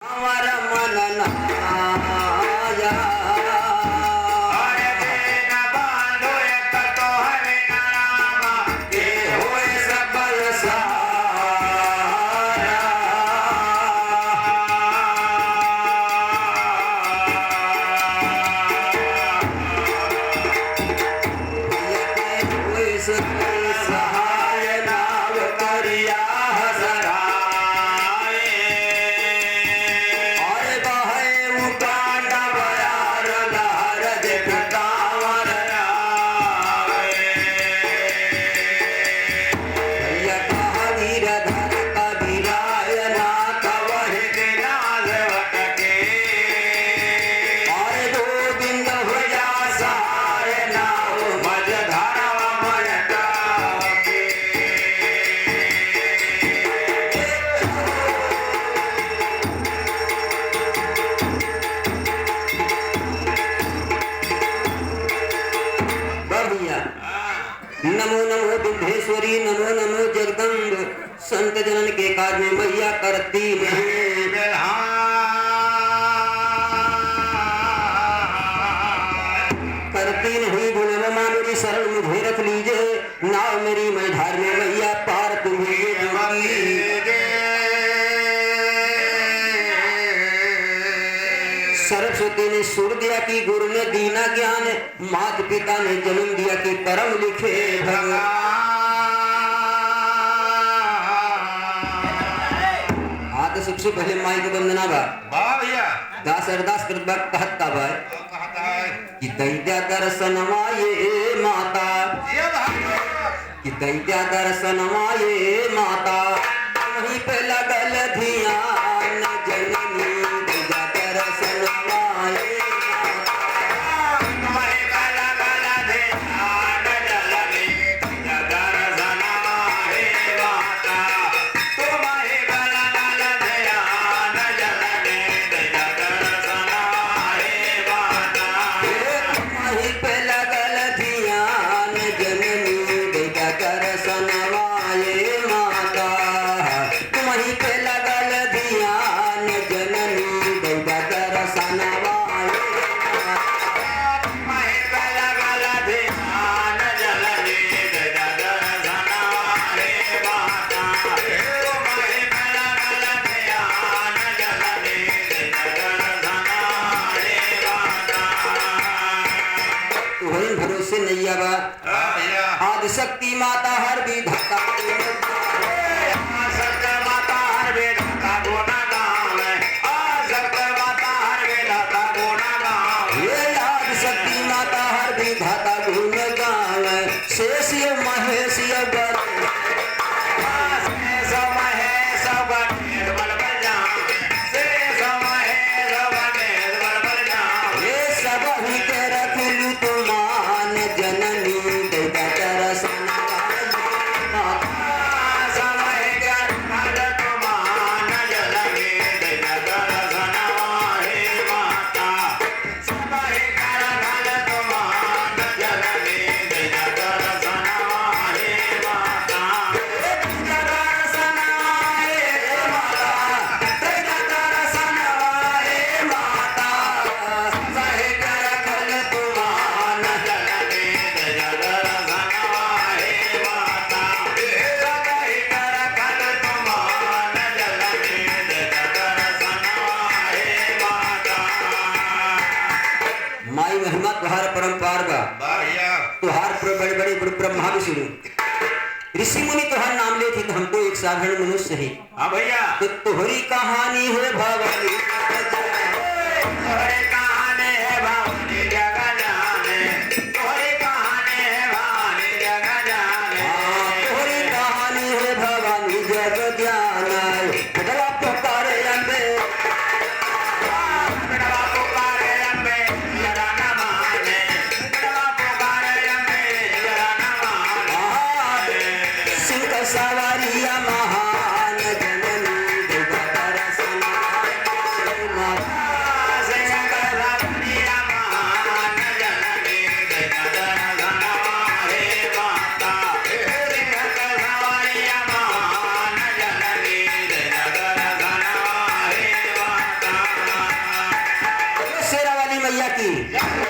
हमारा मन नाया नमो नमो बिंधेश्वरी नमो नमो जगदम्ब संत जनन के कार्य में मैया करती नहीं गुण मेरी शरण मुझे रख लीजिए नाव मेरी मैं धार में मैया पार सरस्वती ने सुर दिया कि गुरु ने दीना ज्ञान माता पिता ने जन्म दिया कि परम लिखे आते सबसे पहले माई को वंदना बा भैया दास अरदास कर कहता भाई कि दैत्या दर्शन माये माता कि दैत्या दर्शन माये माता वहीं पे लगल ध्यान जननी दैत्या दर्शन माये आदिशक्ति माता हर विधाता माता हर विधाता गोना गाँव माता हर विधाता गोना गाँव ये आदिशक्ति माता हर विधाता गुण गाँव शेष महेश तुहार पर बड़े बड़े ब्रह्मा विष्णु ऋषि मुनि तुहार नाम ले थे तो हमको एक साधारण मनुष्य है। हाँ भैया तो तुहरी कहानी है भवानी कहानी है भवानी जगह जाने तुहरी कहानी है भवानी जगह जाने तुहरी कहानी है भवानी जगह जाने बेटवा पुकारे अम्बे बेटवा पुकारे अम्बे जरा न माने सवारिया महान जननी दैत्या दर्शन मैया की